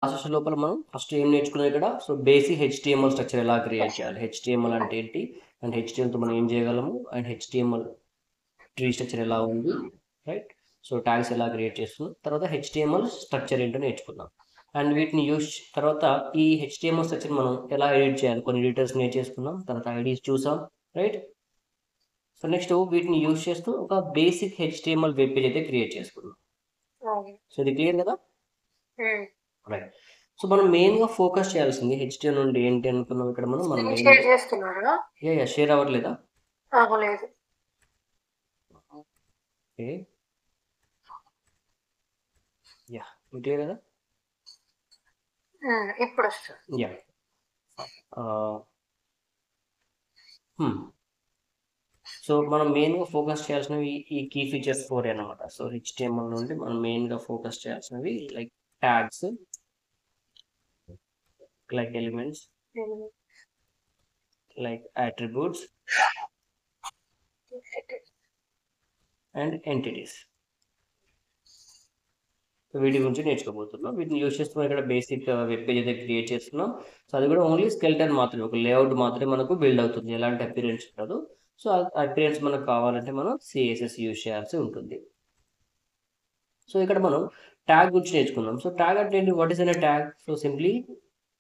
Process లోపల మనం first ఏం నేర్చుకున్నాం ఇక్కడ. సో బేసిక్ హెచ్టిఎంఎల్ స్ట్రక్చర్ ఎలా క్రియేట్ చేయాలి, హెచ్టిఎంఎల్ అంటే ఏంటి, అండ్ హెచ్టిఎంఎల్తో మనం ఏం చేయగలము, అండ్ హెచ్టిఎంఎల్ ట్రీ స్ట్రక్చర్ ఎలా ఉంది, రైట్. సో ట్యాగ్స్ ఎలా క్రియేట్ చేస్తున్నాం, తర్వాత హెచ్టిఎంఎల్ స్ట్రక్చర్ ఏంటో నేర్చుకున్నాం. అండ్ వీటిని యూస్ తర్వాత ఈ హెచ్టిఎంఎల్ స్ట్రక్చర్ మనం ఎలా ఎడిట్ చేయాలి, కొన్ని ఎడిటర్స్ నేర్చేసుకున్నాం, తర్వాత ఐడీస్ చూసాం, రైట్. సో నెక్స్ట్ వీటిని యూస్ చేస్తూ ఒక బేసిక్ హెచ్టిఎంఎల్ వెబ్ పేజ్ అయితే క్రియేట్ చేసుకున్నాం. సో ఇది క్లియర్ కదా, రైట్. సో మనం మెయిన్ గా ఫోకస్ చేయాల్సింది హెచ్టిఎంఎల్ నుండి ఏంటి అనుకున్నాం ఇక్కడ మనం షేర్ చేస్తున్నారా? షేర్ అవ్వట్లేదా? అవ్వలేదు. ఓకే, యా క్లియర్ కదా, ఇప్పుడు వస్తుంది. యా. సో మనం మెయిన్గా ఫోకస్ చేయాల్సినవి ఈ కీ ఫీచర్స్ 4 అనమాట. సో హెచ్టిఎంఎల్ నుండి మనం మెయిన్గా ఫోకస్ చేయాల్సినవి like tags, like elements, like attributes and entities. వీటి గురించి నేర్చుకోబోతున్నాం. వీటిని యూజ్ చేస్తున్నాం ఇక్కడ బేసిక్ వెబ్ పేజ్ అయితే క్రియేట్ చేస్తున్నాం. సో అది కూడా ఓన్లీ స్కెల్టన్ మాత్రమే, ఒక లేఅవుట్ మాత్రమే మనకు బిల్డ్ అవుతుంది, ఎలాంటి అపిరెన్స్ ఉండదు. సో అపిరెన్స్ మనకు కావాలంటే మనం సిఎస్ఎస్ యూజ్ చేయాల్సి ఉంటుంది. సో ఇక్కడ మనం ట్యాగ్ గురించి నేర్చుకున్నాం. సో ట్యాగ్ అంటే ఏంటి, what is an tag? So simply,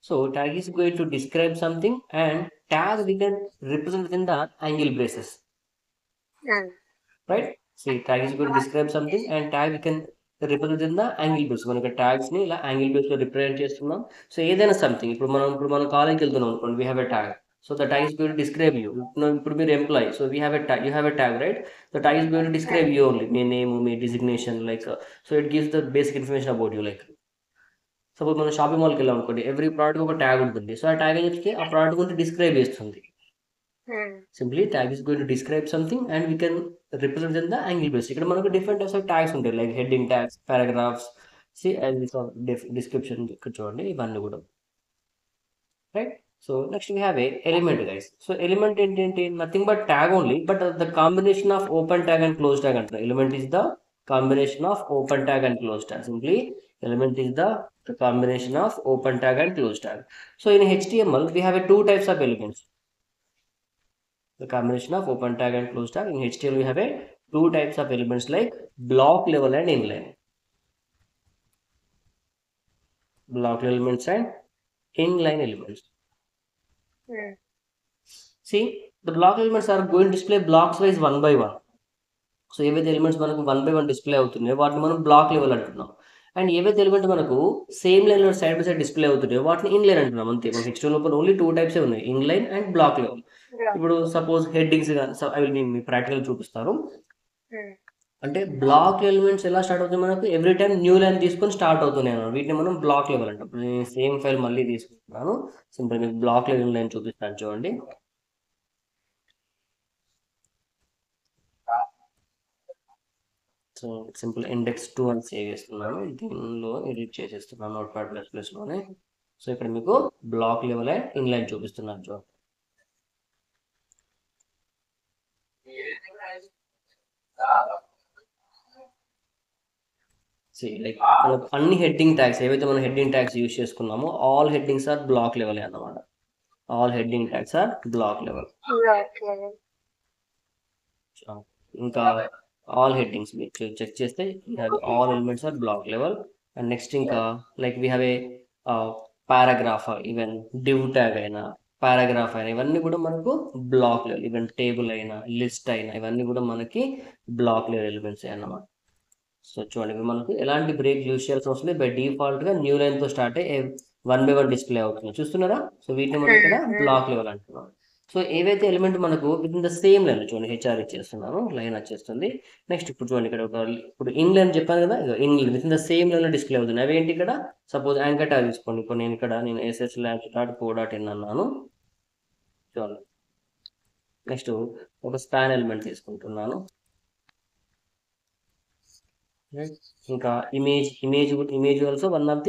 so tag is going to describe something and tag we can represent in the angle braces, right. See, tag is going to describe something and tag we can represent in the angle braces. మనకి tags ని ఇలా angle base లో represent చేస్తున్నాం. So ఏదైనా something, ఇప్పుడు మనం కాలేజ్కి వెళ్తున్నాం అనుకోండి, we have a tag. So the tag is going to describe you. ఇప్పుడు మీరు employee, so we have a tag, you have a tag, right. The tag is going to describe you only, me name, me designation, like so it gives the basic information about you. Like suppose మనం shopping మాల్కి వెళ్ళాం అనుకోండి, every product ఒక tag ఉంటుంది. So ఆ tag అని చెప్తే ఆ ప్రోడక్ట్ గురించి డిస్క్రైబ్ చేస్తుంది. Simply tag is going to describe something and we can represent in the angle base. ఇక్కడ మనకు డిఫరెంట్ టైప్స్ ఆఫ్ ట్యాగ్స్ ఉంటాయి, like heading tags, paragraphs, description ఇక్కడ చూడండి, ఇవన్నీ కూడా, right. So next we have A element guys. So element ఏంటి, nothing but tag only, but the combination of open tag and close tag అంటారు. Element is the combination of open tag and close tag. Simply, element is the combination of open tag and close tag. So in HTML, we have two types of elements. The combination of open tag and close tag. In HTML, we have two types of elements like block level and inline. Block elements and inline elements. See, the block elements are going to display blocks wise one by one. So ఏవైతే elements మనకు 1 by 1 display అవుతున్నాయో వాటిని మనం block level అంటున్నాం. And ఏవైతే element మనకు same లైన్లో side by side display అవుతున్నాయో వాటిని ఇన్లైన్ అంటున్నాం. అంతే, మన హెచ్టిఎంఎల్ లోపల ఓన్లీ టూ టైప్స్ ఉన్నాయి, ఇన్లైన్ అండ్ బ్లాక్ లెవెల్. ఇప్పుడు సపోజ్ హెడ్డింగ్స్ అవి నేను మీ ప్రాక్టికల్ చూపిస్తాను. అంటే బ్లాక్ ఎలిమెంట్స్ ఎలా స్టార్ట్ అవుతుంది, మనకు ఎవ్రీ టైం న్యూ లైన్ తీసుకొని స్టార్ట్ అవుతున్నాయి అన్నమాట. వీటిని మనం బ్లాక్ లెవెల్ అంటాం. నేను సేమ్ ఫైల్ మళ్ళీ తీసుకుంటున్నాను, సింపుల్ మీకు బ్లాక్ లెవెల్ లైన్ చూపిస్తాను చూడండి. సో సింపుల్ index2 అని సేవ్ చేస్తున్నాను, దీనిలో ఎడిట్ చేసేస్తున్నాను Notepad++ లోనే. సో ఇక్కడ మీకు బ్లాక్ లెవెల్ అండ్ ఇన్లైన్ చూపిస్తున్నాను చూడండి. లైక్ మనకు అన్ని హెడ్డింగ్ ట్యాగ్స్ ఏవైతే మనం హెడ్డింగ్ ట్యాగ్స్ యూజ్ చేసుకున్నామో all headings are block level అన్నమాట. All heading tags are block level. ఇంకా ఆల్ హెడ్డింగ్స్ మీరు చెక్ చేస్తే all elements are block level. And next ఇంకా like we have a paragraph, even div tag అయినా, paragraph అయినా, ఇవన్నీ కూడా మనకు బ్లాక్ లెవెల్. ఈవెన్ టేబుల్ అయినా, లిస్ట్ అయినా, ఇవన్నీ కూడా మనకి బ్లాక్ లెవెల్ ఎలిమెంట్స్ అన్నమాట. సో చూడండి, మనకు ఎలాంటి బ్రేక్ యూజ్ చేయాల్సిన అవసరం లేదు. బై డిఫాల్ట్గా న్యూ లైన్తో స్టార్ట్ అయ్యి 1 by 1 డిస్ప్లే అవుతుంది, చూస్తున్నారా. సో వీటిని మనం ఇక్కడ బ్లాక్ లెవెల్ అంటున్నాం. సో ఏవైతే ఎలిమెంట్ మనకు with in the same line, చూడండి హెచ్ఆర్ ఇచ్చేస్తున్నాను, లైన్ వచ్చేస్తుంది. నెక్స్ట్ ఇప్పుడు చూడండి, ఇక్కడ ఇప్పుడు ఇన్ లైన్ చెప్పాను కదా, in with in the same line display అవుతుంది. అవి ఏంటి, ఇక్కడ సపోజ్ యాంకర్ ట్యాగ్ తీసుకోండి. ఇప్పుడు నేను SS labs dot co dot in అన్నాను చూడండి. నెక్స్ట్ ఒక స్పాన్ ఎలిమెంట్ తీసుకుంటున్నాను. ఇంకా image also one of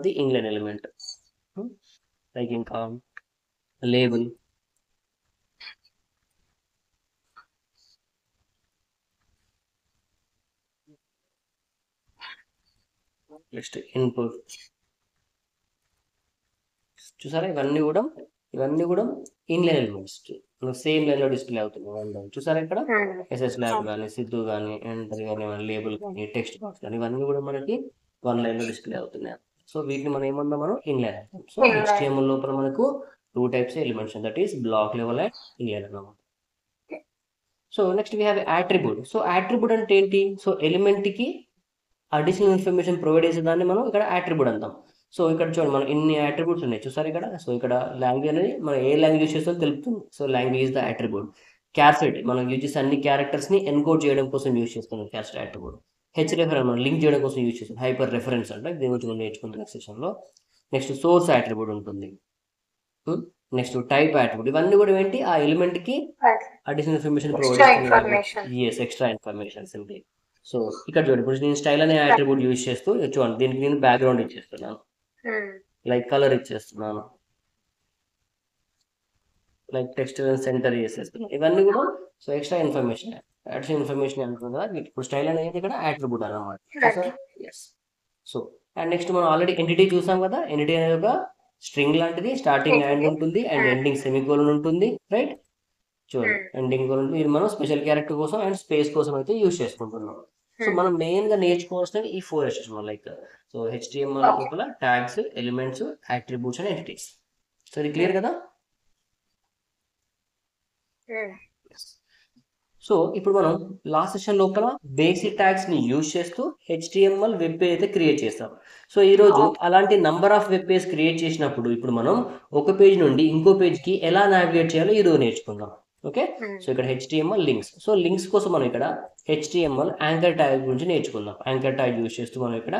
the inline element. Like ఇంకా లేబుల్, నెక్స్ట్ ఇన్పుట్. చూసారా ఇవన్నీ కూడా ఇన్లైన్ ఎలిమెంట్స్ సేమ్ లైన్ లో డిస్ప్లే అవుతుంది. చూసారా ఇక్కడ ఎస్ఎస్ ల్యాబ్ కానీ సిద్ధు కానీ ఎంటర్ కానీ లేబుల్ కానీ టెక్స్ట్ బాక్స్ కానీ ఇవన్నీ కూడా మనకి వన్ లైన్ లో డిస్ప్లే అవుతున్నాయి. సో వీటిని మనం ఏమన్నా మనం ఇన్లైన్ అంటాం. సో HTML లోపల మనకు 2 types elements, that is block level and inline అన్నమాట. So next we have attribute. So attribute అంటే ఏంటి? సో ఎలిమెంట్ కి అడిషనల్ ఇన్ఫర్మేషన్ ప్రొవైడ్ చేసేదాన్ని మనం ఇక్కడ యాట్రిబ్యూట్ అంటాం. సో ఇక్కడ చూడండి మనం ఇన్ని యాట్రిబ్యూట్స్ ఉన్నాయి చూసారు ఇక్కడ. సో ఇక్కడ లాంగ్వేజ్ అనేది మనం ఏ లాంగ్వేజ్ యూస్ చేస్తామో తెలుపుతుంది. So language is the attribute. Cassette మనం యూజ్ చేసే అన్ని క్యారెక్టర్స్ ని ఎన్కోడ్ చేయడం కోసం యూజ్ చేస్తున్నాం క్యాసెట్ యాట్రిబ్యూట్. హెచ్రెఫర్ మనం లింక్ చేయడం కోసం యూజ్ చేస్తాం. హైపర్ రెఫరెన్స్ అంటే దీని గురించి మనం నేర్చుకుంటాం నెక్స్ట్ సెషన్లో. నెక్స్ట్ సోర్స్ యాట్రిబ్యూట్ ఉంటుంది. Next type attribute. ఇవన్నీ కూడా ఏంటి? ఆ ఎలిమెంట్ కి అడిషనల్ ఇన్ఫర్మేషన్ ప్రొవైడ్ చేస్తుంది. Extra information simply. సో ఇక్కడ చూడండి ఇప్పుడు నేను స్టైల్ అనే యాట్రిబ్యూట్ యూజ్ చేస్తూ చూడండి దీనికి నేను బ్యాక్గ్రౌండ్ ఇచ్చేస్తున్నాను, లైక్ కలర్ ఇచ్చేస్తున్నాను, లైక్ టెక్స్ట్ సెంటర్ చేసేస్తున్నాను. ఇవన్నీ కూడా so extra information additional information అనుకుంది కదా. ఇప్పుడు స్టైల్ అనేది ఇక్కడ యాట్రిబ్యూట్ అన్నమాట. సో అండ్ నెక్స్ట్ మనం ఆల్రెడీ ఎంటిటీ చూసాం కదా. ఎంటిటీ అనేది ఒక స్ట్రింగ్ లాంటిది. స్టార్టింగ్ అండ్ ఉంటుంది అండ్ ఎండింగ్ సెమీకోలన్ ఉంటుంది, రైట్? చూడండి ఎండింగ్ ఉంటుంది. ఇది మనం స్పెషల్ క్యారెక్టర్ కోసం అండ్ స్పేస్ కోసం అయితే యూజ్ చేసుకుంటున్నాం. సో మనం మెయిన్ గా నేర్చుకోవాల్సినవి ఈ 4 HTML, లైక్ సో HTML లోపల tags, elements, attributes and entities. So ఇది క్లియర్ కదా? సో ఇప్పుడు మనం లాస్ట్ సెషన్ లోపల బేసిక్ ట్యాగ్స్ ని యూజ్ చేస్తూ HTML వెబ్ పేజ్ అయితే క్రియేట్ చేస్తాం. సో ఈ రోజు అలాంటి number of web page create చేసినప్పుడు ఇప్పుడు మనం ఒక పేజ్ నుండి ఇంకో పేజ్ కి ఎలా నావిగేట్ చేయాలో ఈ రోజు నేర్చుకుందాం. ఓకే, సో ఇక్కడ HTML లింక్స్. సో లింక్స్ కోసం మనం ఇక్కడ HTML యాంకర్ ట్యాగ్ గురించి నేర్చుకుందాం. యాంకర్ ట్యాగ్ యూజ్ చేస్తూ మనం ఇక్కడ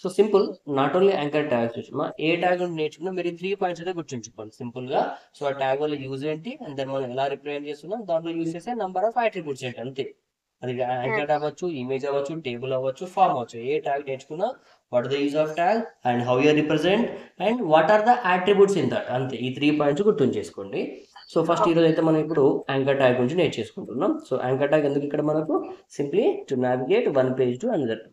so simple not only anchor tags చూసుకున్నా ఏ ట్యాగ్ నేర్చుకున్నా మీరు 3 పాయింట్స్ అయితే గుర్తుంచుకోండి సింపుల్ గా. సో ఆ ట్యాగ్ వల్ల యూజ్ ఏంటి అండ్ దాన్ని మనం ఎలా రిప్రజెంట్ చేస్తున్నాం, దాంట్లో యూజ్ చేసే నంబర్ ఆఫ్ అట్రిబ్యూట్స్ ఏంటి, అంతే. అది యాంకర్ అవ్వచ్చు, ఇమేజ్ అవ్వచ్చు, టేబుల్ అవ్వచ్చు, ఫార్మ్ అవ్వచ్చు. ఏ ట్యాగ్ నేర్చుకున్నా what the use of tag and how you represent and what are the attributes in that, అంతే. ఈ 3 పాయింట్స్ గుర్తుంచేసుకోండి. సో ఫస్ట్ ఈ రోజు అయితే మనం ఇప్పుడు యాంకర్ ట్యాగ్ గురించి నేర్చేసుకుంటున్నాం. సో యాంకర్ ట్యాగ్ ఎందుకు ఇక్కడ మనకు? Simply to navigate one page to another.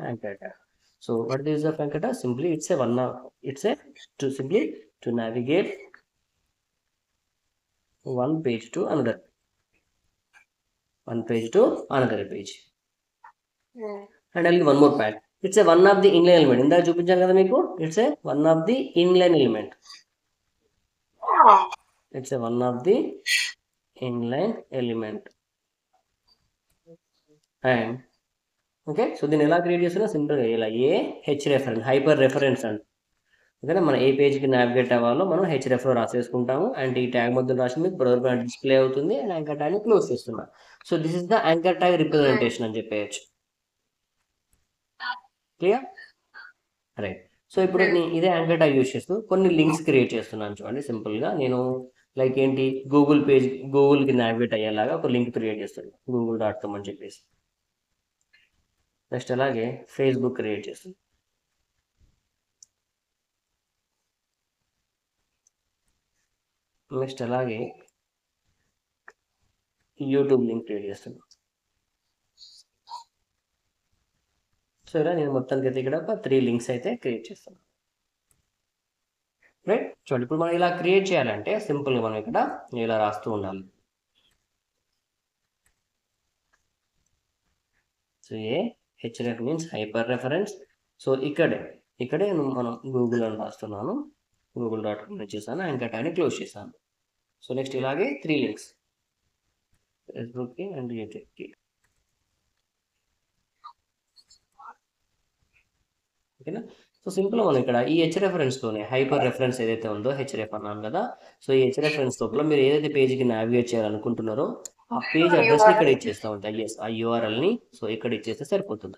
Anchor tag. So what is the use of anchor tag? Simply simply to navigate one page to another page. And I'll give one more point. It's a one of the inline element. ఇందాక చూపించాను కదా మీకు. It's a one of the inline element. It's a one of the inline element. And okay, so దీన్ని ఎలా create చేస్తున్నా? సింపుల్గా ఇలా href hyper reference అంట. ఓకేనా, మనం ఏ పేజ్కి నావిగేట్ అవ్వాలో మనం href రాసేసుకుంటాము. అండ్ ఈ ట్యాగ్ మధ్య రాసి మీకు బ్రౌజర్ డిస్ప్లే అవుతుంది అండ్ యాంకర్ ట్యాగ్ని క్లోజ్ చేస్తున్నా. So this is the anchor tag representation అని చెప్పేయచ్చు. Clear, right? సో ఇప్పుడు నేను ఇదే యాంకర్ ట్యాగ్ యూజ్ చేస్తూ కొన్ని లింక్స్ క్రియేట్ చేస్తున్నాను. చూడండి సింపుల్గా నేను లైక్ ఏంటి గూగుల్కి నావిగేట్ అయ్యేలాగా ఒక లింక్ క్రియేట్ చేస్తాను, google.com అని చెప్పేసి. నెక్స్ట్ అలాగే ఫేస్బుక్ క్రియేట్ చేస్తుంది. నెక్స్ట్ అలాగే యూట్యూబ్ లింక్ క్రియేట్ చేస్తున్నాను. సో ఇలా నేను మొత్తానికి అయితే ఇక్కడ ఒక 3 లింక్స్ అయితే క్రియేట్ చేస్తాను, రైట్? చూడండి ఇప్పుడు మనం ఇలా క్రియేట్ చేయాలంటే సింపుల్గా మనం ఇక్కడ ఇలా రాస్తూ ఉండాలి. So href means hyper reference. So ఇక్కడే మనం గూగుల్ అని రాస్తున్నాను, google.com చేశాను, యాంకర్ ట్యాగ్ని క్లోజ్ చేశాను. సో నెక్స్ట్ ఇలాగే 3 లింక్స్ ఫేస్బుక్కి అండ్ యూట్యూబ్కి. ఓకేనా, సో సింపుల్ మనం ఇక్కడ ఈ hrefలోనే హైపర్ రెఫరెన్స్ ఏదైతే ఉందో href అన్నాను కదా. సో ఈ href లోపల మీరు ఏదైతే పేజ్కి నావిగేట్ చేయాలనుకుంటున్నారో ఆ పేజ్ అడ్రస్ని ఇక్కడ ఇచ్చేస్తూ ఉంటాయి. ఆ యూఆర్ఎల్ని సో ఇక్కడ ఇచ్చేస్తే సరిపోతుంది.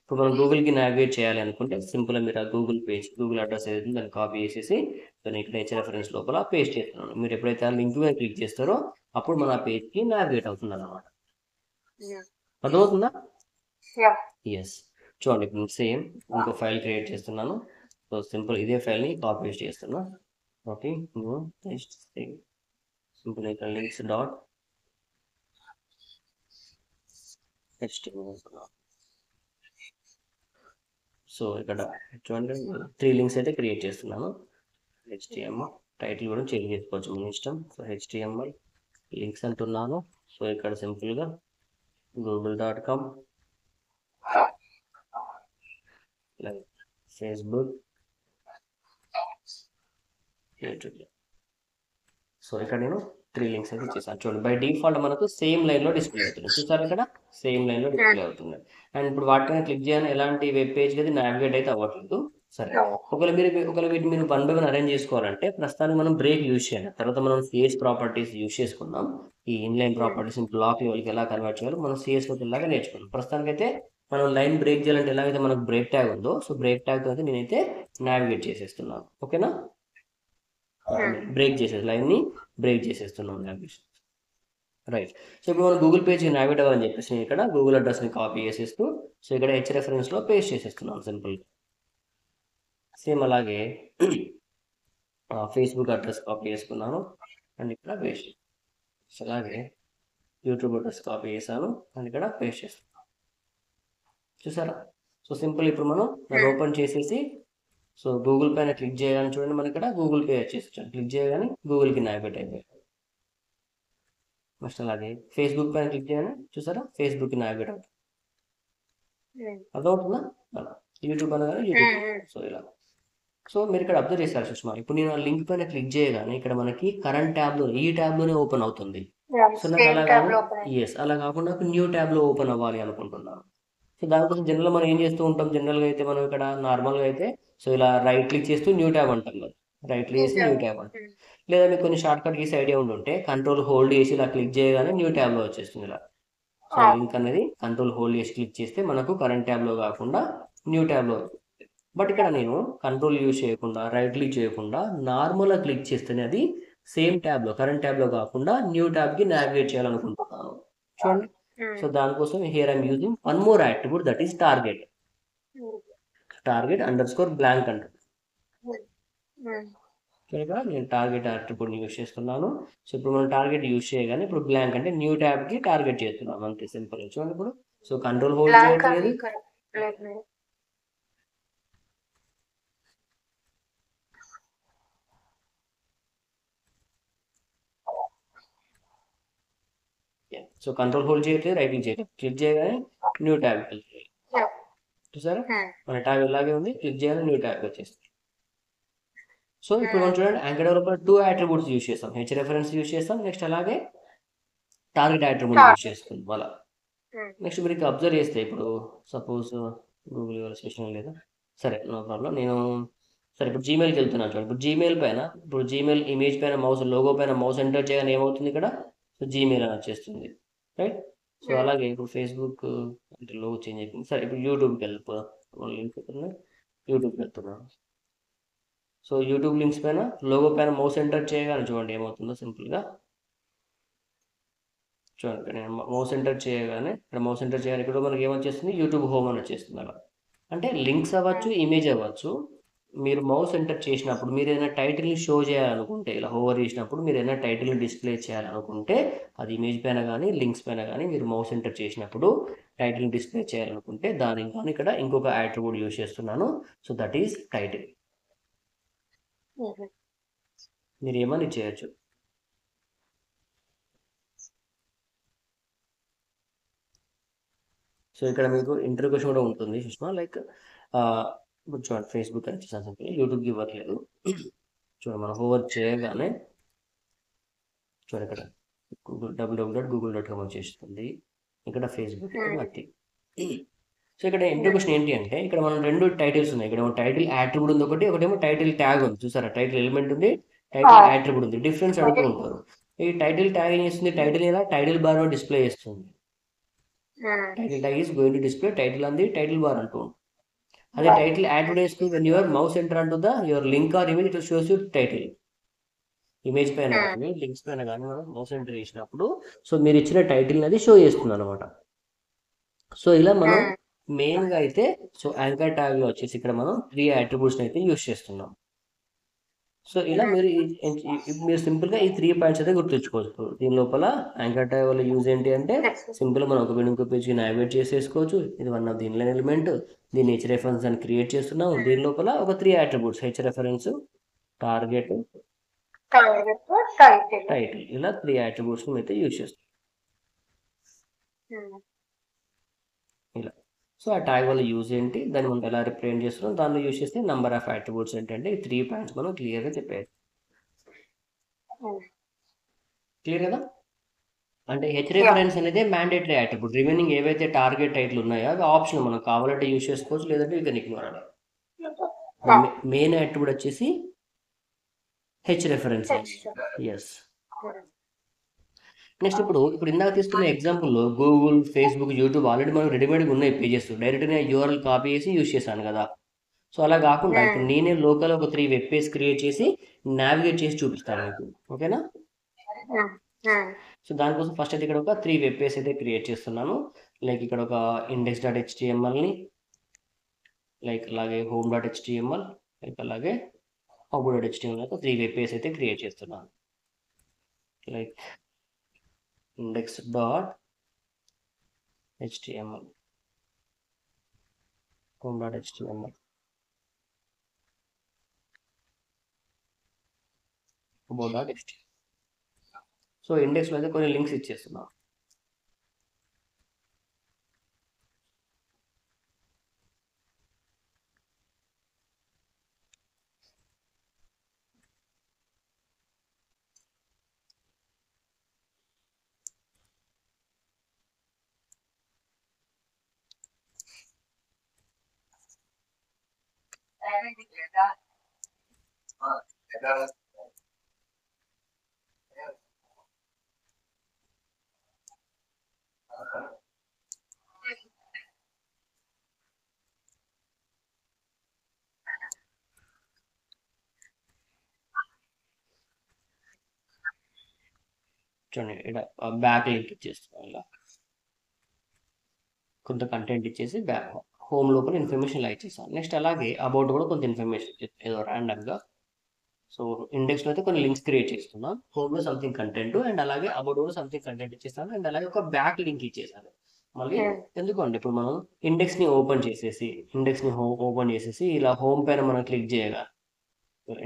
ఇప్పుడు మనం గూగుల్కి నావిగేట్ చేయాలి అనుకుంటే సింపుల్గా మీరు ఆ గూగుల్ అడ్రస్ ఏదైతే దాన్ని కాపీ చేసేసి నేను ఇక్కడ href లోపల పేస్ట్ చేస్తున్నాను. మీరు ఎప్పుడైతే ఆ లింక్ మీద క్లిక్ చేస్తారో అప్పుడు మన పేజ్కి నావిగేట్ అవుతుంది అన్నమాట. అర్థమవుతుందా? ఎస్. చూడండి ఇప్పుడు సేమ్ ఇంకో ఫైల్ క్రియేట్ చేస్తున్నాను. సో సింపుల్ ఇదే ఫైల్ని కాపీ పేస్ట్ చేస్తున్నా. ఓకే, సింపుల్ ఇక్కడ లింక్స్ డాట్ HTML. సో ఇక్కడ చూడండి 3 లింక్స్ అయితే క్రియేట్ చేస్తున్నాను. HTML టైటిల్ కూడా చేంజ్ చేసుకోవచ్చు మీ ఇష్టం. సో HTML లింక్స్ అంటున్నాను. సో ఇక్కడ సింపుల్గా google.com like Facebook, YouTube. So ఇక్కడ నేను 3 లింక్స్ అయితే ఇచ్చేసాను. చూడండి బై డిఫాల్ట్ మనకు సేమ్ లైన్లో డిస్ప్లే అవుతుంది. చూసారు ఇక్కడ సేమ్ లైన్లో డిస్ప్లే అవుతుంది. అండ్ ఇప్పుడు వాటిపైన క్లిక్ చేయాలని ఎలాంటి వెబ్ పేజ్కి అది నావిగేట్ అయితే అవ్వట్లేదు. సరే, ఒకవేళ వీటిని మీరు 1 by 1 అరేంజ్ చేసుకోవాలంటే ప్రస్తుతానికి మనం బ్రేక్ యూజ్ చేయాలి. తర్వాత మనం సిఎస్ ప్రాపర్టీస్ యూజ్ చేసుకుందాం. ఈ ఇన్లైన్ ప్రాపర్టీస్ బ్లాక్ లెవెల్కి ఎలా కన్వర్ట్ చేయాలో మనం సిఎస్లోకి ఇలాగా నేర్చుకుందాం. ప్రస్తుతానికి అయితే మనం లైన్ బ్రేక్ చేయాలంటే ఎలాగైతే మనకు బ్రేక్ ట్యాగ్ ఉందో, సో బ్రేక్ ట్యాగ్ అయితే నేనైతే నావిగేట్ చేసేస్తున్నాను. ఓకేనా, బ్రేక్ చేసేది లైన్ని బ్రేక్ చేసేస్తున్నాం నావిగేషన్. రైట్. సో ఇప్పుడు మనం గూగుల్ పేజ్ నావిగేట్ అవ్వాలని చెప్పేసి నేను ఇక్కడ గూగుల్ అడ్రస్ని కాపీ చేసేస్తూ సో ఇక్కడ హెచ్రెఫరెన్స్లో పేస్ట్ చేసేస్తున్నాను సింపుల్గా. సేమ్ అలాగే ఫేస్బుక్ అడ్రస్ కాపీ చేసుకున్నాను అండ్ ఇక్కడ పేస్ట్. సో అలాగే యూట్యూబ్ అడ్రస్ కాపీ చేశాను అండ్ ఇక్కడ పేస్ట్ చేస్తున్నాను. చూసారా? So simple. ఇప్పుడు మనం దాన్ని ఓపెన్ చేసేసి సో గూగుల్ పైన క్లిక్ చేయగానే చూడండి మనకి ఇక్కడ గూగుల్ పే వచ్చేసి క్లిక్ చేయగానే గూగుల్కి నావిగేట్ అయిపోయాయి. నెక్స్ట్ అలాగే ఫేస్బుక్ పైన క్లిక్ చేయగానే చూసారా ఫేస్బుక్కి నావిగేట్ అవుతుంది. అర్థమవుతుందా? అలా యూట్యూబ్ అనగానే యూట్యూబ్. సో ఇలా. సో మీరు ఇక్కడ అబ్జర్వ్ చేస్తారు సుష్మా, ఇప్పుడు నేను ఆ లింక్ పైన క్లిక్ చేయగానే ఇక్కడ మనకి కరెంట్ ట్యాబ్లో ఈ ట్యాబ్లోనే ఓపెన్ అవుతుంది. సో నాకు అలా అలా కాకుండా నాకు న్యూ ట్యాబ్లో ఓపెన్ అవ్వాలి అనుకుంటున్నాను. సో దానికోసం జనరల్గా మనం ఏం చేస్తూ ఉంటాం, జనరల్గా అయితే మనం ఇక్కడ నార్మల్గా అయితే సో ఇలా రైట్ క్లిక్ చేస్తూ న్యూ ట్యాబ్ అంటాం కదా, రైట్ క్లిక్ చేసి న్యూ ట్యాబ్ అంటాం. లేదా మీకు కొన్ని షార్ట్ కట్ కీస్ ఐడియా ఉంటుంటే కంట్రోల్ హోల్డ్ చేసి ఇలా క్లిక్ చేయగానే న్యూ ట్యాబ్లో వచ్చేస్తుంది ఇలా. సో లింక్ అనేది కంట్రోల్ హోల్డ్ చేసి క్లిక్ చేస్తే మనకు కరెంట్ ట్యాబ్లో కాకుండా న్యూ ట్యాబ్లో వస్తుంది. బట్ ఇక్కడ నేను కంట్రోల్ యూజ్ చేయకుండా రైట్ క్లిక్ చేయకుండా నార్మల్గా క్లిక్ చేస్తేనే అది సేమ్ ట్యాబ్లో కరెంట్ ట్యాబ్లో కాకుండా న్యూ ట్యాబ్కి నావిగేట్ చేయాలనుకుంటున్నాను. చూడండి. సో దానికోసం here I'm using one more attribute, that is target. Target underscore blank అంటారు. ఇక్కడ నేను టార్గెట్ అట్రిబ్యూట్ యూజ్ చేస్తున్నాను. సో ఇప్పుడు మనం టార్గెట్ యూజ్ చేయగానే ఇప్పుడు బ్లాంక్ అంటే న్యూ ట్యాబ్కి టార్గెట్ చేస్తున్నాం అంతే సింపుల్. చూడండి ఇప్పుడు సో కంట్రోల్ హోల్డ్ చేయట్లేదు. సో కంట్రోల్ హోల్డ్ చేయట్లేదు, రైట్ క్లిక్ చేయట్లేదు. క్లిక్ చేయగానే న్యూ ట్యాబ్కి వెళ్తుంది. చూసారా మన ట్యాబ్ ఇలాగే ఉంది, క్లిక్ చేయగానే న్యూ ట్యాబ్కి వచ్చేస్తుంది. సో ఇప్పుడు మనం చూడండి యాంకర్ డెవలపర్ 2 అట్రిబ్యూట్స్ యూజ్ చేస్తాం. హెచ్ రెఫరెన్స్ యూజ్ చేస్తాం, నెక్స్ట్ అలాగే టార్గెట్ అట్రిబ్యూట్ యూజ్ చేస్తుంది అలా. నెక్స్ట్ మీరు అబ్జర్వ్ చేస్తే ఇప్పుడు సపోజ్ గూగుల్ స్పెషల్ లేదా, సరే నో ప్రాబ్లం. నేను సరే ఇప్పుడు జీమెయిల్కి వెళ్తున్నాను చూడండి. ఇప్పుడు జీమెయిల్ పైన ఇప్పుడు జీమెయిల్ ఇమేజ్ పైన మౌస్ లోగో పైన మౌస్ ఎంటర్ చేయగానే ఏమవుతుంది ఇక్కడ సో జీమెయిల్ అని వచ్చేస్తుంది. రైట్. సో అలాగే ఇప్పుడు ఫేస్బుక్ అంటే లోగో చేంజ్ అయిపోయింది. సరే ఇప్పుడు యూట్యూబ్కి వెళ్ళిపోతాం. లింక్ యూట్యూబ్కి వెళ్తున్నాను. సో యూట్యూబ్ లింక్స్ పైన లోగో పైన మౌస్ ఎంటర్ చేయగానే చూడండి ఏమవుతుందో సింపుల్గా. చూడండి ఇక్కడ నేను మౌస్ ఎంటర్ చేయగానే ఇక్కడ మనకి ఏమొచ్చేస్తుంది యూట్యూబ్ హోమ్ అని వచ్చేస్తుంది అలా. అంటే లింక్స్ అవ్వచ్చు, ఇమేజ్ అవ్వచ్చు. మీరు మౌస్ ఎంటర్ చేసినప్పుడు మీరు ఏదైనా టైటిల్ని షో చేయాలనుకుంటే ఇలా హోవర్ చేసినప్పుడు మీరు ఏదైనా టైటిల్ని డిస్ప్లే చేయాలనుకుంటే అది ఇమేజ్ పైన కానీ లింక్స్ పైన కానీ మీరు మౌస్ ఎంటర్ చేసినప్పుడు టైటిల్ని డిస్ప్లే చేయాలనుకుంటే దానికి కానీ ఇక్కడ ఇంకొక అట్రిబ్యూట్ యూజ్ చేస్తున్నాను. So that is title. మీరు ఏమని చేయొచ్చు. సో ఇక్కడ మీకు ఇంటర్వ్యూషన్ కూడా ఉంటుంది సుష్మా. లైక్ ఇప్పుడు చూడండి ఫేస్బుక్ అని చేసాను, యూట్యూబ్కి ఇవ్వట్లేదు. చూడండి మనం హోవర్ చేయగానే చూడండి ఇక్కడ www.google.com వచ్చేస్తుంది. ఇక్కడ ఫేస్బుక్ మట్టి. సో ఇక్కడ ఇంటర్వ్యూషన్ ఏంటి అంటే ఇక్కడ మనం 2 టైటిల్స్ ఉన్నాయి. ఇక్కడ టైటిల్ అట్రిబ్యూట్ ఉంది ఒకటేమో టైటిల్ ట్యాగ్ ఉంది. చూసారా టైటిల్ ఎలిమెంట్ ఉంది, టైటిల్ అట్రిబ్యూట్ ఉంది. డిఫరెన్స్ అడుగుతూ ఉంటారు. ఈ టైటిల్ ట్యాగ్ ఏం చేస్తుంది, టైటిల్ ఎలా టైటిల్ బార్ డిస్ప్లే చేస్తుంది. Title tag is going to display title అంది టైటిల్ బార్ అంటూ. అదే title advertise when your mouse enter అంటూ the your link or image it shows your title. Image పైన కానీ లింక్స్ పైన కానీ మనం మౌస్ ఎంటర్ చేసినప్పుడు సో మీరు ఇచ్చిన టైటిల్ అది షో చేస్తుంది అనమాట. సో ఇలా మనం మెయిన్గా అయితే సో యాంకర్ ట్యాగ్లో వచ్చేసి ఇక్కడ మనం 3 అట్రిబ్యూట్స్ని అయితే యూజ్ చేస్తున్నాం. సో ఇలా మీరు సింపుల్గా ఈ 3 పాయింట్స్ అయితే గుర్తుంచుకోవచ్చు. దీని లోపల యాంకర్ ట్యాగ్ వల్ల యూజ్ ఏంటి అంటే సింపుల్ మనం ఒక పేజ్ ఇంకో పేజ్కి నావిగేట్ చేసేసుకోవచ్చు. ఇది one of the inline element. దీన్ని హెచ్ రెఫరెన్స్ అని క్రియేట్ చేస్తున్నాం. దీని లోపల ఒక 3 attributes H reference, target, title ఇలా 3 అట్రిబ్యూట్స్ అయితే యూజ్ చేస్తాం ఇలా. సో ఆ ట్యాగ్ వల్ల యూజ్ ఏంటి, దాన్ని మనం ఎలా రిప్రజెంట్ చేస్తున్నాం, దానిలో యూజ్ చేస్తే నెంబర్ ఆఫ్ అట్రిబ్యూట్స్ ఏంటంటే ఈ 3 పాయింట్స్ మనం క్లియర్గా చెప్పేది. క్లియర్ కదా? అంటే హెచ్ రెఫరెన్స్ అనేది మ్యాండేటరీ అట్రిబ్యూట్. రిమైనింగ్ ఏవైతే టార్గెట్ టైటిల్ ఉన్నాయో అవి ఆప్షన్, మనం కావాలంటే యూజ్ చేసుకోవచ్చు, లేదంటే యూ కెన్ ఇగ్నోర్ అని. మెయిన్ అట్రిబ్యూట్ వచ్చేసి హెచ్ రెఫరెన్స్. ఎస్. నెక్స్ట్ ఇప్పుడు ఇందాక తీసుకున్న ఎగ్జాంపుల్లో గూగుల్, ఫేస్బుక్, యూట్యూబ్ ఆల్రెడీ మనకు రెడీమేడ్గా ఉన్నాయి పేజెస్. డైరెక్ట్గా యూఆర్ఎల్ కాపీ చేసి యూజ్ చేశాను కదా. సో అలా కాకుండా ఇప్పుడు నేనే లోకల్ ఒక 3 వెబ్ పేజ్ క్రియేట్ చేసి నావిగేట్ చేసి చూపిస్తాను మీకు. ఓకేనా? సో దానికోసం ఫస్ట్ అయితే ఇక్కడ ఒక 3 వెబ్ పేజ్ అయితే క్రియేట్ చేస్తున్నాను. లైక్ ఇక్కడ ఒక index.htmlని, లైక్ అలాగే home.html, లైక్ అలాగే about.html, 3 వెబ్ పేజ్ అయితే క్రియేట్ చేస్తున్నాను. Like index.html, home.html, about.html. So ఇండెక్స్లో అయితే కొన్ని లింక్స్ ఇచ్చేస్తున్నాం. చూడండి ఇక్కడ బ్యాక్ లింక్ ఇచ్చేస్తున్నాం. ఇలా కొంత కంటెంట్ ఇచ్చేసి బ్యాక్ హోమ్ లోపల ఇన్ఫర్మేషన్ ఇలా ఇచ్చేస్తాను. నెక్స్ట్ అలాగే అబౌట్ కూడా కొంత ఇన్ఫర్మేషన్ ఏదో ర్యాండమ్గా. సో ఇండెక్స్లో అయితే కొన్ని లింక్స్ క్రియేట్ చేస్తున్నాం. హోమ్లో సంథింగ్ కంటెంట్ అండ్ అలాగే అబౌట్ కూడా సంథింగ్ కంటెంట్ ఇచ్చేస్తాను. అండ్ అలాగే ఒక బ్యాక్ లింక్ ఇచ్చేసాను. మళ్ళీ ఎందుకంటే ఇప్పుడు మనం ఇండెక్స్ని ఓపెన్ చేసేసి ఇలా హోమ్ పైన మనం క్లిక్ చేయగా,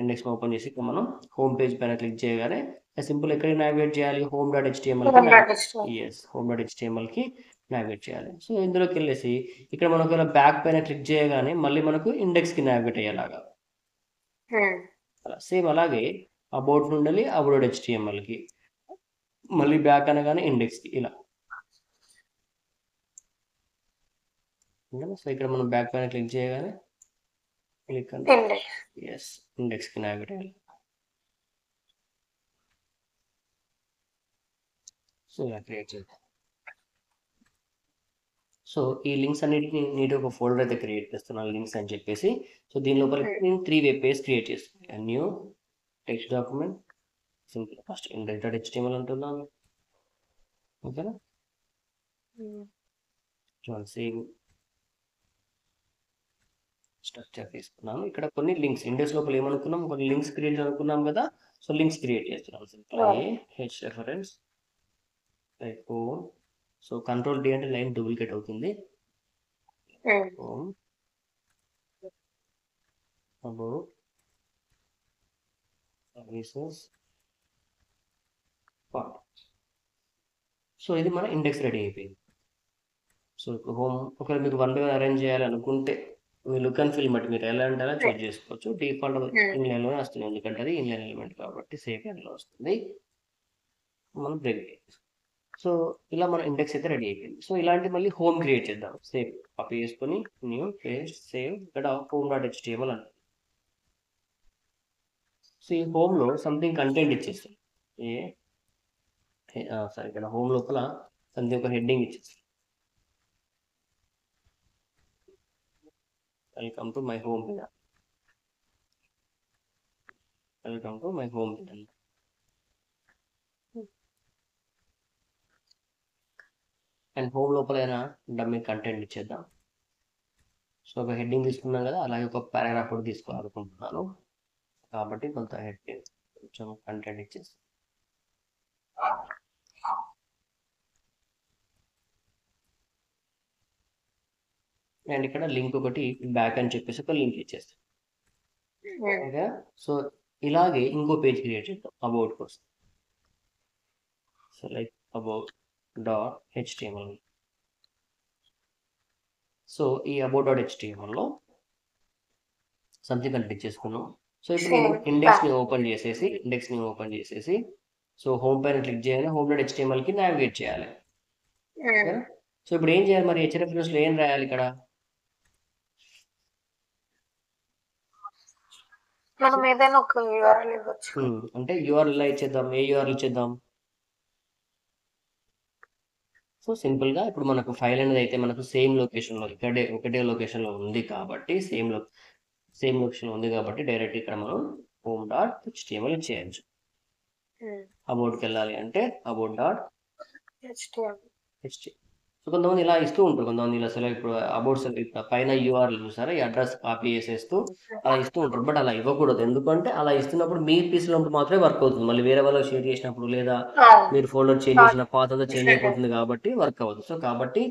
ఇండెక్స్ని ఓపెన్ చేసి మనం హోమ్ పేజ్ పైన క్లిక్ చేయగానే సింపుల్ ఎక్కడికి నావిగేట్ చేయాలి, home.htmlకి నావిగేట్ చేయాలి. సో ఇందులోకి వెళ్ళేసి ఇక్కడ మనం ఒకవేళ బ్యాక్ పైన క్లిక్ చేయగానే మళ్ళీ మనకు ఇండెక్స్కి నావిగేట్ అయ్యేలాగా. సేమ్ అలాగే అబౌట్ నుండి about.htmlకి, మళ్ళీ బ్యాక్ అనగానే ఇండెక్స్కి ఇలా. సో ఇక్కడ మనం బ్యాక్ పైన క్లిక్ చేయగానే ఇండెక్స్కి నావిగేట్ అయ్యాలి. సో ఇలా క్రియేట్ చేద్దాం. సో ఈ లింక్స్ అన్నిటిని నీట్గా ఒక ఫోల్డర్ అయితే క్రియేట్ చేస్తున్నాను, లింక్స్ అని చెప్పేసి. సో దీని లోపల నేను 3 వెబ్ పేజ్ క్రియేట్ చేస్తున్నాను. New text document, simple first index.html అంటున్నాను. ఓకేనా? చూడండి సేమ్ స్ట్రక్చర్ తీసుకున్నాను. ఇక్కడ కొన్ని లింక్స్ ఇండెక్స్ లోపల ఏమనుకున్నాం, కొన్ని లింక్స్ క్రియేట్ అనుకున్నాం కదా. సో లింక్స్ క్రియేట్ చేస్తున్నాం. Simple H reference, like home. So control D అంటే లైన్ డూప్లికేట్ అవుతుంది. Home, about, services, part. So ఇది మన ఇండెక్స్ రెడీ అయిపోయింది. సో ఇప్పుడు హోమ్ ఒకవేళ మీకు 1 by 1 అరేంజ్ చేయాలనుకుంటే మీ లుక్ అండ్ ఫీల్ బట్టి మీరు ఎలా అంటే అలా చూస్ చేసుకోవచ్చు. డిఫాల్ట్ ఇన్లైన్లోనే వస్తుంది, ఎందుకంటే అది ఇన్లైన్ ఎలిమెంట్ కాబట్టి సేఫ్ లో వస్తుంది. మనం బ్రేక్. సో ఇలా మన ఇండెక్స్ అయితే రెడీ అయిపోయింది. సో ఇలాంటి మళ్ళీ హోమ్ క్రియేట్ చేద్దాం. సేవ్ కాపీ చేసుకొని న్యూ పేస్ట్ సేవ్, ఇక్కడ home.html అని. సో ఈ హోమ్లో సంథింగ్ కంటెంట్ ఇచ్చేస్తాం. సరే ఇక్కడ హోమ్ లోపల సంథింగ్ ఒక హెడ్డింగ్ ఇచ్చేస్తాం. Welcome to my home page, welcome to my home page. And home లోపలైనా డమ్మీ కంటెంట్ ఇచ్చేద్దాం. సో ఒక హెడ్డింగ్ తీసుకున్నాం కదా, అలాగే ఒక పారాగ్రాఫ్ కూడా తీసుకోవాలనుకుంటున్నాను. కాబట్టి కొంత హెడ్డింగ్ కొంచెం కంటెంట్ ఇచ్చేసి అండ్ ఇక్కడ లింక్ ఒకటి బ్యాక్ అని చెప్పేసి ఒక లింక్ ఇచ్చేస్తాం. ఓకే, సో ఇలాగే ఇంకో పేజ్ క్రియేట్ చేద్దాం అబౌట్ కోసం. So like about dot HTML. So ఈ అబౌట్ డాట్ హెచ్టిఎంఎల్లో సంథింగ్ కంటెంట్ చేసుకున్నాం. సో ఇప్పుడు నేను ఇండెక్స్ని ఓపెన్ చేసేసి సో హోమ్ పైన క్లిక్ చేయాలి, హోమ్ డాట్ హెచ్టిఎంఎల్కి నావిగేట్ చేయాలి. సో ఇప్పుడు ఏం చేయాలి మరి, హెచ్ఎఫ్ఎస్లో ఏం రాయాలి ఇక్కడ? మనం ఏదైనా ఒక URL ఇవ్వచ్చు. అంటే యూఆర్ఎల్ ఇచ్చేద్దాం. ఏ యూఆర్ఎల్ ఇచ్చేద్దాం? సో సింపుల్గా ఇప్పుడు మనకు ఫైల్ అనేది అయితే మనకు సేమ్ లొకేషన్లో ఒకటే లొకేషన్లో ఉంది కాబట్టి సేమ్ లొకేషన్లో ఉంది కాబట్టి డైరెక్ట్ ఇక్కడ మనం హోమ్ డాట్ హెచ్టిఎంఎల్ ఇచ్చేయచ్చు. అబౌట్కి వెళ్ళాలి అంటే అబౌట్ డాట్ HTML. సో కొంతమంది ఇలా ఇస్తూ ఉంటారు, కొంతమంది ఇలా సెలెక్ట్ ఇప్పుడు అబౌట్ పైన యూఆర్ఎల్ చూసారా, ఈ అడ్రస్ కాపీ చేసేస్తూ అలా ఇస్తూ ఉంటారు. బట్ అలా ఇవ్వకూడదు, ఎందుకంటే అలా ఇస్తున్నప్పుడు మీ పీసీలో మాత్రమే వర్క్ అవుతుంది. మళ్ళీ వేరే వాళ్ళకి షేర్ చేసినప్పుడు లేదా మీరు ఫోల్డర్ చేంజ్ చేసిన పాత్ అంతా చేంజ్ అయిపోతుంది కాబట్టి వర్క్ అవ్వదు. సో కాబట్టి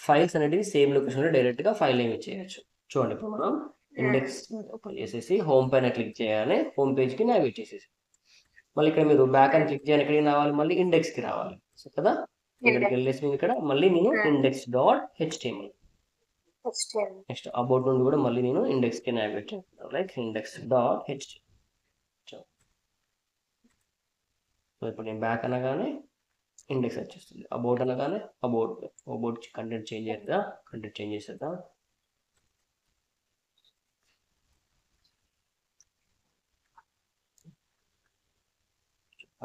ఫైల్స్ అనేటివి సేమ్ లొకేషన్లో డైరెక్ట్గా ఫైల్ నేమ్ ఇచ్చేయచ్చు. చూడండి, ఇప్పుడు మనం ఇండెక్స్ ఓపెన్ చేసేసి హోమ్ పైన క్లిక్ చేయాలి, హోమ్ పేజ్కి నావిగేట్ చేసేసి మళ్ళీ ఇక్కడ మీరు బ్యాక్ అని క్లిక్ చేయాలి, ఎక్కడికి రావాలి, మళ్ళీ ఇండెక్స్కి రావాలి. సో కదా, ఇక్కడికి వెళ్ళేసి ఇక్కడ మళ్ళీ నేను index dot HTML, next about నుండి కూడా మళ్ళీ నేను ఇండెక్స్కి నావిగేట్ చేస్తాను, like index dot HTML. So ఇప్పుడు నేను బ్యాక్ అనగానే ఇండెక్స్ వచ్చేస్తుంది, అబౌట్ అనగానే అబౌట్ కంటెంట్ చేంజ్ చేసేద్దాం.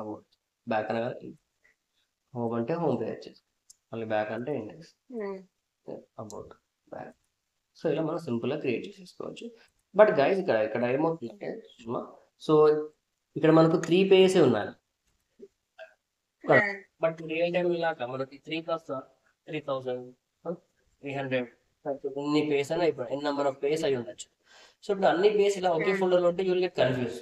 అబౌట్ బ్యాక్ అనగానే హోమ్ అంటే హోమ్ పేజ్ వచ్చేసి మళ్ళీ బ్యాక్ అంటే ఇండెక్స్, అబౌట్ బ్యాక్. సో ఇలా మనం సింపుల్గా క్రియేట్ చేసేసుకోవచ్చు. బట్ గైస్ ఇక్కడ ఏమవుతుందంటే సో ఇక్కడ మనకు 3 పేజెస్ ఉన్నాయి, బట్ రియల్ టైం ఇలాగా మనకి 3,300 ఎన్ని పేజెస్ అయినా ఇప్పుడు ఎన్ని నెంబర్ ఆఫ్ పేజెస్ అయి ఉండొచ్చు. సో ఇప్పుడు అన్ని పేజెస్ ఇలా ఒకే ఫోల్డర్లో ఉంటే you'll get confuse.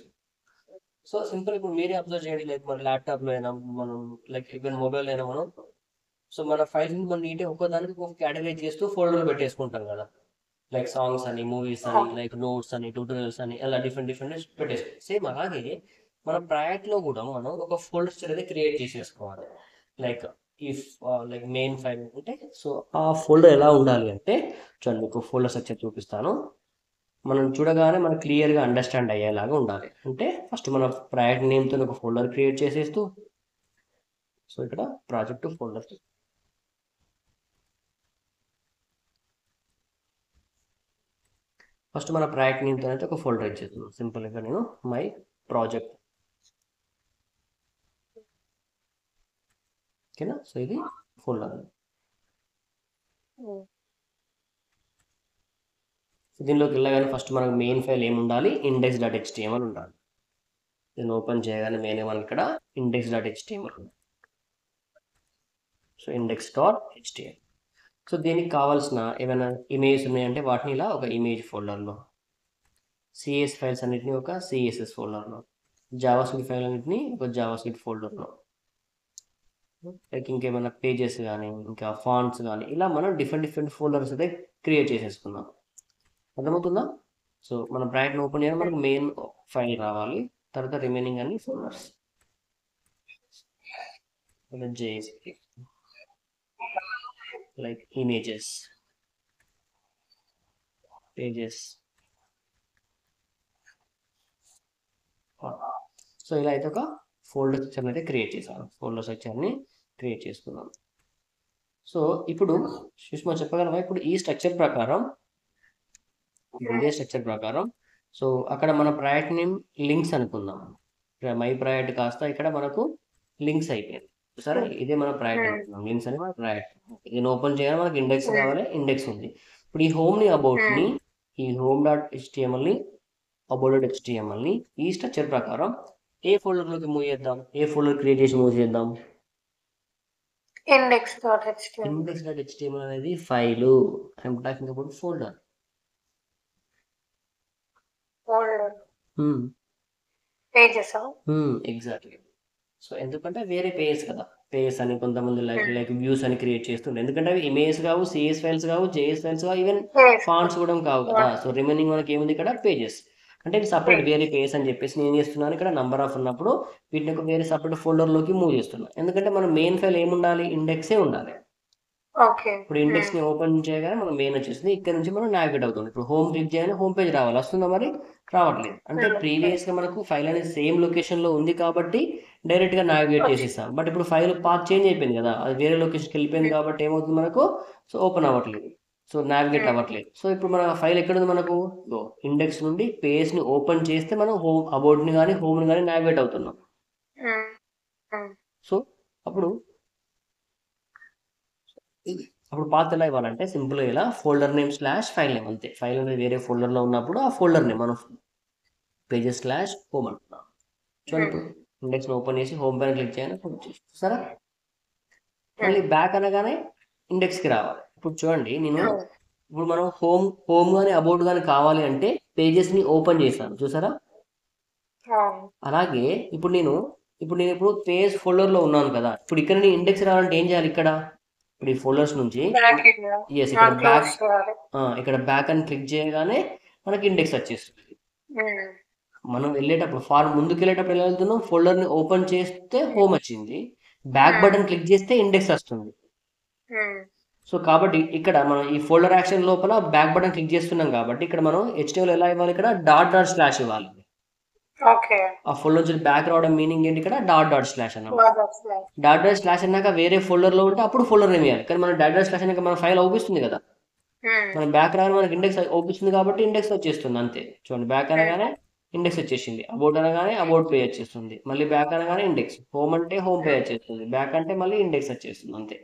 So simple ఇప్పుడు మీరే అబ్జర్వ్ చేయండి, లైక్ మన ల్యాప్టాప్లో అయినా మనం లైక్ ఈవెన్ మొబైల్ అయినా మనం సో మన ఫైల్స్ మనం నీట్గా ఒక్కోదానికి ఒక కేటగరీ చేస్తూ ఫోల్డర్లో పెట్టేసుకుంటాం కదా, లైక్ సాంగ్స్ అని, మూవీస్ అని, లైక్ నోట్స్ అని, ట్యూటోరియల్స్ అని, అలా డిఫరెంట్ పెట్టేసుకోవాలి. సేమ్ అలాగే మన ప్రాజెక్ట్లో కూడా మనం ఒక ఫోల్డర్స్ అనేది క్రియేట్ చేసేసుకోవాలి. లైక్ లైక్ మెయిన్ ఫైల్ అంటే సో ఆ ఫోల్డర్ ఎలా ఉండాలి అంటే చూడండి, మీకు ఫోల్డర్ స్ట్రక్చర్ చూపిస్తాను. మనం చూడగానే మనకు క్లియర్గా అండర్స్టాండ్ అయ్యేలాగా ఉండాలి. అంటే ఫస్ట్ మన ప్రాజెక్ట్ నేమ్తో ఒక ఫోల్డర్ క్రియేట్ చేసేస్తూ సో ఇక్కడ ప్రాజెక్ట్ ఫోల్డర్ ఫస్ట్ మన ప్రాజెక్ట్ నేమ్తో అయితే ఒక ఫోల్డర్ ఇచ్చేస్తున్నాను. సింపుల్గా నేను మై ప్రాజెక్ట్, ఓకేనా. సో ఇది ఫోల్డర్. దీనిలోకి వెళ్ళగానే ఫస్ట్ మనకు మెయిన్ ఫైల్ ఏముండాలి, index.html ఉండాలి. దీన్ని ఓపెన్ చేయగానే మెయిన్ మనకి ఇక్కడ index.html ఉంది. So index.html. సో దీనికి కావాల్సిన ఏమైనా ఇమేజ్ ఉన్నాయంటే వాటిని ఇలా ఒక ఇమేజ్ ఫోల్డర్లో, సిఎస్ ఫైల్స్ అన్నిటిని ఒక సిఎస్ఎస్ ఫోల్డర్లో, జావాస్క్రిప్ట్ ఫైల్ అన్నిటిని ఒక జావాస్క్రిప్ట్ ఫోల్డర్లో, లైక్ ఇంకేమైనా పేజెస్ కానీ ఇంకా ఫాంట్స్ కానీ ఇలా మనం డిఫరెంట్ ఫోల్డర్స్ అయితే క్రియేట్ చేసేసుకుందాం. అర్థమవుతుందా? సో మన బ్రాకెట్ ఓపెన్ చేయాలి, మనకు మెయిన్ ఫైల్ రావాలి, తర్వాత రిమైనింగ్ అన్ని folders JSP like images, pages. So ఇలా అయితే ఒక ఫోల్డర్ స్ట్రక్చర్ అయితే క్రియేట్ చేశాను, ఫోల్డర్ స్ట్రక్చర్ని క్రియేట్ చేసుకున్నాం. సో ఇప్పుడు సుష్మా చెప్పగలవా, ఇప్పుడు ఈ స్ట్రక్చర్ ప్రకారం ఇదే స్ట్రక్చర్ ప్రకారం సో అక్కడ మన ప్రాజెక్ట్ నేమ్ లింక్స్ అనుకుందాం, ఇక్కడ మై ప్రాజెక్ట్ కాస్త ఇక్కడ మనకు లింక్స్ అయిపోయింది. సరే, ఇదే మన ప్రాజెక్ట్ అనుకుందాం, లింక్స్ అని మన ప్రాజెక్ట్. దీన్ని ఓపెన్ చేయాలి, మనకు ఇండెక్స్ కావాలి, ఇండెక్స్ ఉంది. ఇప్పుడు ఈ హోమ్ని అబౌట్ని, ఈ హోమ్ డాట్ హెచ్టిఎంఎల్ని, అబౌట్ డాట్ హెచ్టిఎంఎల్ని ఈ స్ట్రక్చర్ ప్రకారం ఏ ఫోల్డర్లోకి మూవ్ చేద్దాం, ఏ ఫోల్డర్ క్రియేట్ చేసి మూవ్ చేద్దాం? index.html అనేది file, I'm talking about folder. Pages. Exactly. So ఎందుకంటే వేరే పేజెస్ కదా, పేజెస్ అని కొంతమంది లైక్ వ్యూస్ అని క్రియేట్ చేస్తుండే, ఎందుకంటే అవి ఇమేజ్ కావు, సిఎస్ ఫైల్స్ కావు, జేఎస్ ఫైల్స్ కావు, ఈవెన్ ఫాంట్స్ కూడా కావు కదా. సో రిమైనింగ్ మనకి ఏముంది ఇక్కడ, పేజెస్. అంటే ఇది సపరేట్ వేరే పేజెస్ అని చెప్పేసి నేను చేస్తున్నాను ఇక్కడ, నంబర్ ఆఫ్ ఉన్నప్పుడు వీటిని ఒక వేరే సపరేట్ ఫోల్డర్లోకి మూవ్ చేస్తున్నాను. ఎందుకంటే మన మెయిన్ ఫైల్ ఏముండాలి, ఇండెక్సే ఉండాలి. ఓకే. ఇప్పుడు ఇండెక్స్ని ఓపెన్ చేయగానే మనం మెయిన్ వచ్చేసింది, ఇక్కడ నుంచి మనం నావిగేట్ అవుతుంది. ఇప్పుడు హోమ్ క్లిక్ చేయగానే హోమ్ పేజ్ రావాలి, వస్తుందా మరి? రావట్లేదు. అంటే ప్రీవియస్గా మనకు ఫైల్ అనేది సేమ్ లొకేషన్లో ఉంది కాబట్టి డైరెక్ట్గా నావిగేట్ చేసేస్తాం. బట్ ఇప్పుడు ఫైల్ పాత్ చేంజ్ అయిపోయింది కదా, అది వేరే లొకేషన్కి వెళ్ళిపోయింది కాబట్టి ఏమవుతుంది మనకు, సో ఓపెన్ అవ్వట్లేదు, సో నావిగేట్ అవ్వట్లేదు. సో ఇప్పుడు మన ఫైల్ ఎక్కడుంది మనకు, ఇండెక్స్ నుండి పేజ్ని ఓపెన్ చేస్తే మనం హోమ్ అబౌట్ని కానీ హోమ్ని కానీ నావిగేట్ అవుతున్నాం. సో అప్పుడు పాత్ ఎలా ఇవ్వాలంటే సింపుల్గా ఇలా folder name slash file name, అంతే. ఫైల్ అనేది వేరే ఫోల్డర్లో ఉన్నప్పుడు ఆ ఫోల్డర్ నేమ్ మనం పేజెస్ స్లాష్ హోమ్ అంటున్నాం. చూడండి, ఇప్పుడు ఇండెక్స్ని ఓపెన్ చేసి హోమ్ పైన క్లిక్ చేయాలి, చూసారా? మళ్ళీ బ్యాక్ అనగానే ఇండెక్స్కి రావాలి. ఇప్పుడు చూడండి, ఇప్పుడు మనం హోమ్ కానీ అబౌట్ కానీ కావాలి అంటే పేజెస్ని ఓపెన్ చేశాను, చూసారా? అలాగే ఇప్పుడు నేను పేజ్ ఫోల్డర్లో ఉన్నాను కదా, ఇప్పుడు ఇక్కడ నేను ఇండెక్స్ రావాలంటే ఏం చేయాలి, ఇప్పుడు ఈ ఫోల్డర్స్ నుంచి ఇక్కడ బ్యాక్ అని క్లిక్ చేయగానే మనకి ఇండెక్స్ వచ్చేస్తుంది. మనం వెళ్ళేటప్పుడు ముందుకు వెళ్ళేటప్పుడు ఎలా వెళ్తున్నాం, ఫోల్డర్ని ఓపెన్ చేస్తే హోమ్ వచ్చింది, బ్యాక్ బటన్ క్లిక్ చేస్తే ఇండెక్స్ వస్తుంది. సో కాబట్టి ఇక్కడ మనం ఈ ఫోల్డర్ యాక్షన్ లోపల బ్యాక్ బటన్ క్లిక్ చేస్తున్నాం కాబట్టి ఇక్కడ మనం HTML ఎలా ఇవ్వాలి, ఇక్కడ డాట్ డాట్ స్లాష్ ఇవ్వాలి. ఆ ఫోల్డర్ నుంచి బ్యాక్ రావడం మీనింగ్ ఏంటి, ఇక్కడ డాట్ డాట్ స్లాష్ అన్నమాట. డాట్ డాట్ స్లాష్ అన్నాక వేరే ఫోల్డర్లో ఉంటే అప్పుడు ఫోల్డర్ నేమ్ ఇవ్వాలి, కానీ మనం డాట్ డాట్ స్లాష్ అన్నాక మన ఫైల్ అవుపిస్తుంది కదా, మన బ్యాక్ రాగానే మనకి ఇండెక్స్ అవుపిస్తుంది కాబట్టి ఇండెక్స్ వచ్చేస్తుంది, అంతే. చూడండి, బ్యాక్ అనగానే ఇండెక్స్ వచ్చేసింది, అబౌట్ అనగానే అబౌట్ పేజ్ వచ్చేస్తుంది, మళ్ళీ బ్యాక్ అనగానే ఇండెక్స్, హోమ్ అంటే హోమ్ పేజ్ వచ్చేస్తుంది, బ్యాక్ అంటే మళ్ళీ ఇండెక్స్ వచ్చేస్తుంది, అంతే.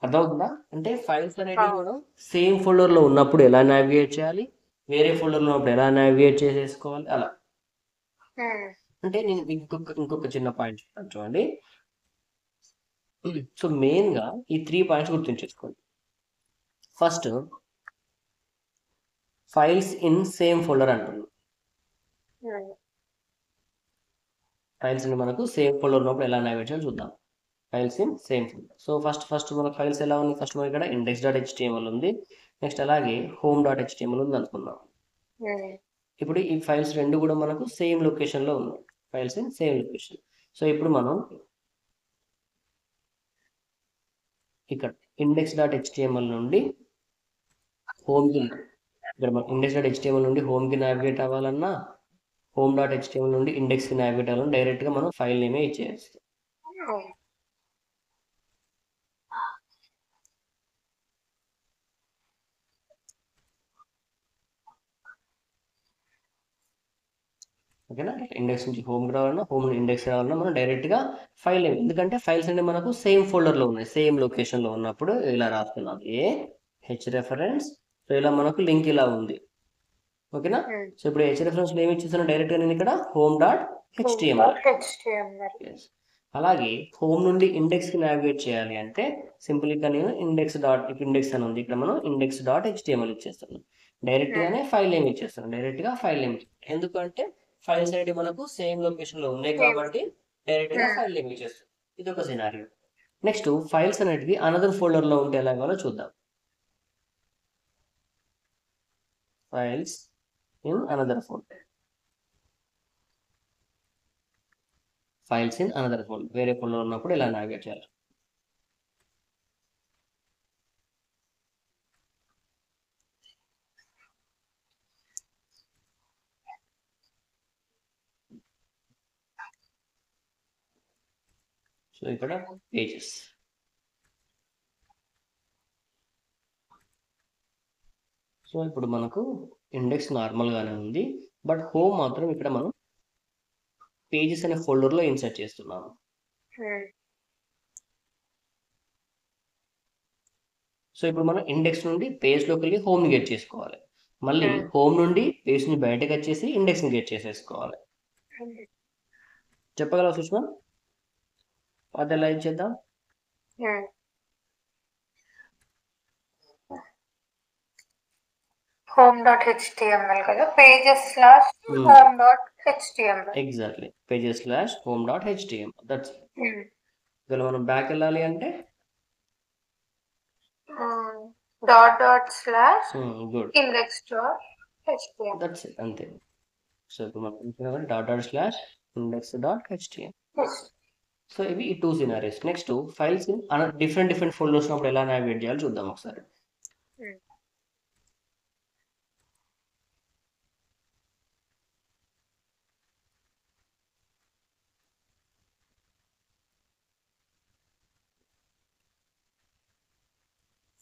అర్థమవుతుందా? అంటే ఫైల్స్ అనేవి కూడా సేమ్ ఫోల్డర్లో ఉన్నప్పుడు ఎలా నావిగేట్ చేయాలి, వేరే ఫోల్డర్లో ఉన్నప్పుడు ఎలా నావిగేట్ చేసేసుకోవాలి, అలా. అంటే నేను ఇంకొక చిన్న పాయింట్ చెప్తాను, చూడండి. సో మెయిన్గా ఈ 3 పాయింట్స్ గుర్తుంచేసుకోండి. First, files in same folder అంటున్నాం. ఫైల్స్ మనకు సేమ్ ఫోల్డర్ ఉన్నప్పుడు ఎలా నావిగేట్ చేయాలో చూద్దాం. Files in same folder. So first మనకు ఫైల్స్ ఎలా ఉంది, ఫస్ట్ మనకి ఇక్కడ index.html ఉంది, నెక్స్ట్ అలాగే home.html ఉంది అనుకుందాం. ఇప్పుడు ఈ ఫైల్స్ రెండు కూడా మనకు సేమ్ లొకేషన్లో ఉన్నాయి, files in same location. So ఇప్పుడు మనం ఇక్కడ index.html నుండి హోమ్కి, ఇక్కడ మనం index.html నుండి హోమ్కి నావిగేట్ అవ్వాలన్నా, home.html నుండి ఇండెక్స్కి నావిగేట్ అవ్వాలన్నా డైరెక్ట్గా మనం ఫైల్ నేమే ఇచ్చేయాలి. ఓకేనా? ఇండెక్స్ నుంచి హోమ్కి రావాలన్నా, హోమ్ నుంచి ఇండెక్స్ రావాలన్నా మనం డైరెక్ట్గా ఫైల్ నేమ్, ఎందుకంటే ఫైల్స్ అనేవి మనకు సేమ్ ఫోల్డర్లో ఉన్నాయి, సేమ్ లొకేషన్లో ఉన్నప్పుడు ఇలా రాస్తున్నాం, hreference. సో ఇలా మనకు లింక్ ఇలా ఉంది, ఓకేనా? సో ఇప్పుడు hreference ఏమి ఇచ్చేసాను, డైరెక్ట్గా నేను ఇక్కడ home.html. అలాగే హోమ్ నుండి ఇండెక్స్కి నావిగేట్ చేయాలి అంటే సింపుల్ ఇక్కడ నేను ఇండెక్స్ అని ఉంది, ఇక్కడ మనం index.html ఇచ్చేస్తాను, డైరెక్ట్గానే ఫైల్ నేమ్ ఇచ్చేస్తాను, డైరెక్ట్గా ఫైల్ నేమ్. ఎందుకంటే ఫైల్స్ అనేవి మనకు సేమ్ లొకేషన్లో ఉన్నాయి కాబట్టి డైరెక్ట్గా ఫైల్ నేమ్ ఇచ్చేస్తాను. ఇది ఒక సినారియో. నెక్స్ట్, ఫైల్స్ అనేటివి అనదర్ ఫోల్డర్లో ఉంటే ఎలాగో చూద్దాం. Files in another folder, files in another folder, వేరే ఫోల్డర్ ఉన్నప్పుడు ఇలా నావిగేట్ చేయాలి. సో ఇక్కడ పేజెస్. సో ఇప్పుడు మనకు ఇండెక్స్ నార్మల్గానే ఉంది, బట్ హోమ్ మాత్రం ఇక్కడ మనం పేజెస్ అనే ఫోల్డర్లో ఇన్సర్ట్ చేస్తున్నాము. సో ఇప్పుడు మనం ఇండెక్స్ నుండి పేజ్లోకి వెళ్ళి హోమ్ని గెట్ చేసుకోవాలి, మళ్ళీ హోమ్ నుండి పేజ్ని బయటకు వచ్చేసి ఇండెక్స్ని గెట్ చేసేసుకోవాలి. చెప్పగలవా సుష్మా? అది ఎలా చేద్దాం? home.html కదా, pages/home.html. Exactly pages/home.html. దట్స్ ఇలా మనం బ్యాక్ వెళ్ళాలి అంటే గుడ్, index.html. దట్స్ ఇట్, అంతే. సో ఇప్పుడు మనం .index.html. సో ఇవి ఈ 2 సినారీస్. Next files different different folders ఉన్నప్పుడు ఎలా నావిగేట్ చేయాలో చూద్దాం ఒకసారి.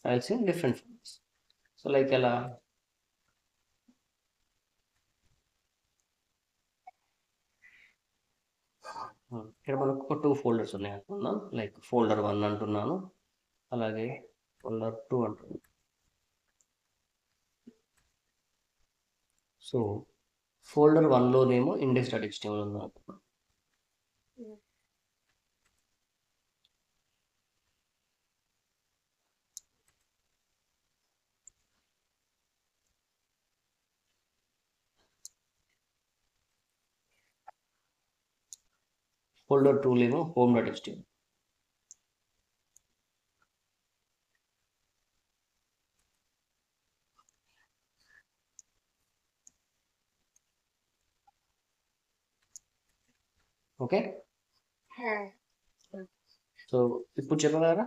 Files in different folders. So like ఎలా, ఇక్కడ మనకు ఒక 2 ఫోల్డర్స్ ఉన్నాయి అనుకుందాం. లైక్ ఫోల్డర్ 1 అంటున్నాను, అలాగే ఫోల్డర్ 2 అంటున్నాను. సో ఫోల్డర్ 1లోనేమో index.html ఉంది అనుకున్నాం. Folder 2లోనేమో home.html. ఓకే, సో ఇప్పుడు చెప్పగలరా?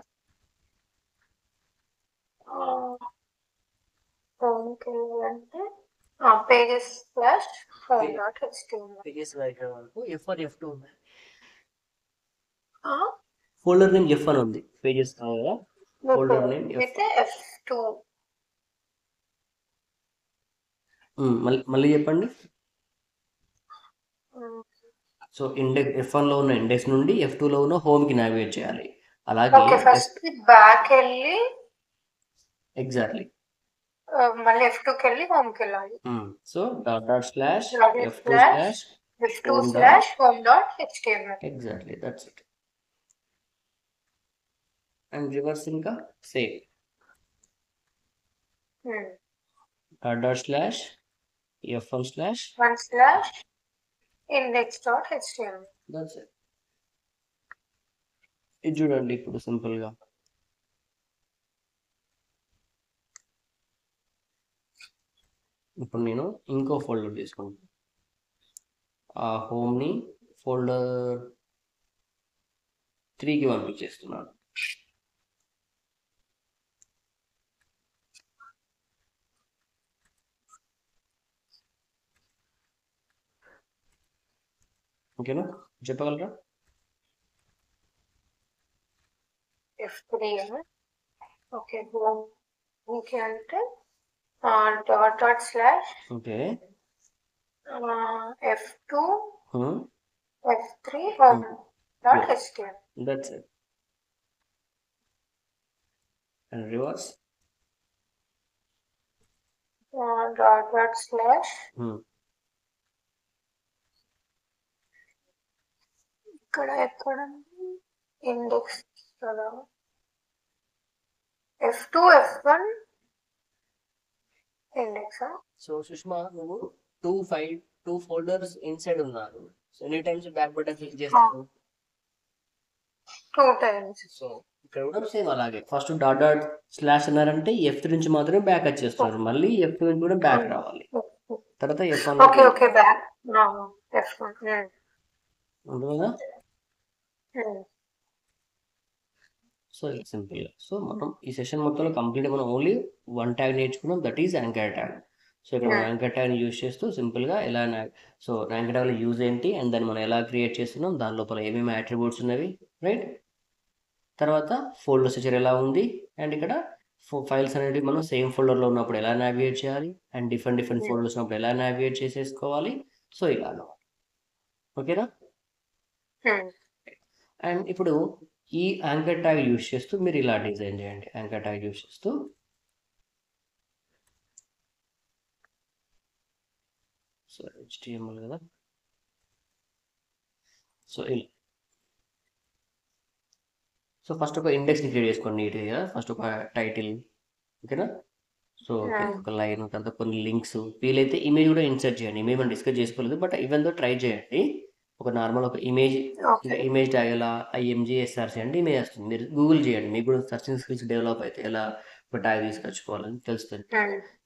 హోమ్కి వెళ్ళాలంటే pages/home.html. పేజెస్ ఇక్కడ వరకు F1 F2 ఉంది. ఫోల్డర్ నేమ్ F1 ఉంది, పేజెస్ కావాలా? ఫోల్డర్ నేమ్ అయితే F2. మళ్ళీ చెప్పండి. సో ఇండెక్స్ F1లో ఉన్న ఇండెక్స్ నుండి F2లో ఉన్న హోమ్కి నావిగేట్ చేయాలి. అలాగే ఫస్ట్ బ్యాక్ వెళ్ళి ఎగ్జాక్ట్లీ మళ్ళీ F2కి వెళ్ళి హోమ్కి వెళ్ళాలి. So F2/home.html. Exactly that's it. And reverse ఇంకా సేమ్ .1/index.html. That's it. ఇది చూడండి ఇప్పుడు సింపుల్గా. ఇప్పుడు నేను ఇంకో ఫోల్డర్ తీసుకుంటాను, ఆ హోమ్ని ఫోల్డర్ 3కి పంపించేస్తున్నాను. ఓకేనా, చెప్పగలరా? F3 ఓకే, ఓకే అంటే ./. Okay, F2 F3 home.html. That's it. And reverse ./. ఇక్కడ ఎక్కడ ఇండెక్స్ కదా, F2 F1 index. So Sushma, నువ్వు 2 ఫోల్డర్స్ ఇన్సైడ్ ఉన్నారు. So any times back button click చేస్తాను? 2 times. సో ఇక్కడ కూడా సేమ్ అలాగే. ఫస్ట్ ./ అన్నారంటే F3 నుంచి మాత్రమే బ్యాక్ వచ్చేస్తారు, మళ్ళీ F2 నుంచి కూడా బ్యాక్ రావాలి. తర్వాత F1 ఓకే బ్యాక్ F1 ఉంటుందా? సో సింపుల్గా. సో మనం ఈ సెషన్ మొత్తంలో కంప్లీట్ మనం ఓన్లీ 1 ట్యాగ్ నేర్చుకున్నాం, that is anchor tag. So ఇక్కడ మనం యాంకర్ ట్యాగ్ని యూజ్ చేస్తూ సింపుల్గా ఎలా సో యాంకర్ ట్యాగ్లో యూజ్ ఏంటి అండ్ దాన్ని మనం ఎలా క్రియేట్ చేస్తున్నాం, దాని లోపల ఏమేమి అట్రిబ్యూట్స్ ఉన్నవి, రైట్? తర్వాత ఫోల్డర్ స్ట్రక్చర్ ఎలా ఉంది, అండ్ ఇక్కడ ఫైల్స్ అనేవి మనం సేమ్ ఫోల్డర్లో ఉన్నప్పుడు ఎలా నావిగేట్ చేయాలి, అండ్ డిఫరెంట్ ఫోల్డర్స్ ఉన్నప్పుడు ఎలా నావిగేట్ చేసేసుకోవాలి. సో ఇలాగా, ఓకేనా? అండ్ ఇప్పుడు ఈ యాంకర్ ట్యాగ్ యూజ్ చేస్తూ మీరు ఇలా డిజైన్ చేయండి. యాంకర్ ట్యాగ్ యూజ్ చేస్తూ సో HTML కదా, సో ఇలా. సో ఫస్ట్ ఒక ఇండెక్స్ని క్రియేట్ చేసుకోండి నీట్గా. ఫస్ట్ ఒక టైటిల్, ఓకేనా? సో ఓకే, ఒక లైన్ తర్వాత కొన్ని లింక్స్, వీలైతే ఇమేజ్ కూడా ఇన్సర్ట్ చేయండి. ఇమేజ్ మనం డిస్కస్ చేసుకోలేదు, బట్ ఈవెన్ దో ట్రై చేయండి. ఒక నార్మల్ ఒక ఇమేజ్, ఓకే. ఇంకా ఇమేజ్ ట్యాగ్ ఎలా IMG SR చేయండి, ఇమేజ్ వస్తుంది. మీరు గూగుల్ చేయండి, మీకు కూడా సర్చింగ్ స్కిల్స్ డెవలప్ అయితే ఎలా ఒక ట్యాగ్ తీసుకొచ్చుకోవాలని తెలుస్తుంది.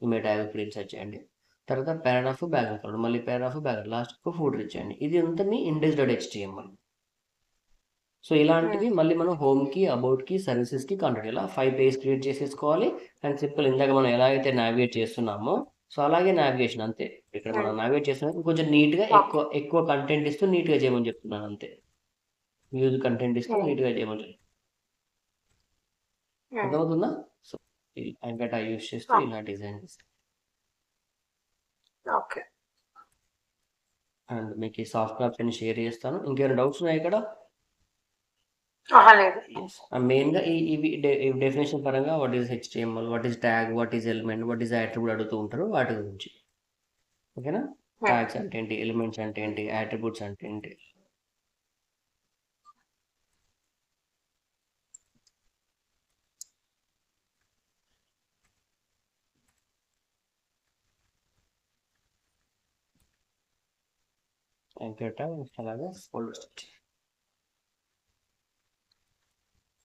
ఇమేజ్ ట్యాగ్ ఇప్పుడు ఇన్సర్ట్ చేయండి. తర్వాత పారాగ్రాఫ్ బ్యాక్గ్రౌండ్, మళ్ళీ పారాగ్రాఫ్ బ్యాక్గ్రౌండ్, లాస్ట్ ఒక ఫుటర్ ఇచ్చేయండి. ఇది అంతా మీ index.html. సో ఇలాంటివి మళ్ళీ మనం హోమ్కి, అబౌట్కి, సర్వీసెస్కి, కాంటాక్ట్ ఇలా 5 పేజ్ క్రియేట్ చేసేసుకోవాలి. అండ్ సింపుల్, ఇందాక మనం ఎలా అయితే నావిగేట్ చేస్తున్నామో సో అలాగే నావిగేషన్ అంతే. ఇక్కడ మనం నావిగేట్ చేస్తున్నా కొంచెం నీట్గా ఎక్కువ ఎక్కువ కంటెంట్ ఇస్తూ నీట్గా చేయమని చెప్తున్నాను అంతే. యూజ్ కంటెంట్ ఇస్తూ నీట్గా చేయమని చెప్తున్నాను. అర్థమవుతుందా? సో వెంకట యూజ్ చేస్తూ ఇలా డిజైన్ చేస్తాను. ఓకే. అండ్ మీకు ఈ సాఫ్ట్ కాపీస్ అన్ని షేర్ చేస్తాను. ఇంకేమైనా డౌట్స్ ఉన్నాయి ఇక్కడ? లేదు. మెయిన్గా ఇవి డెఫినేషన్ పరంగా what is HTML, what is tag, what is element, what is attribute అడుగుతూ ఉంటారు, వాటి గురించి. ఓకేనా? ట్యాగ్స్ అంటే ఏంటి, ఎలిమెంట్స్ అంటే ఏంటి, అట్రిబ్యూట్స్ అంటే ఏంటి. వెంకట అలాగే ఫోల్డర్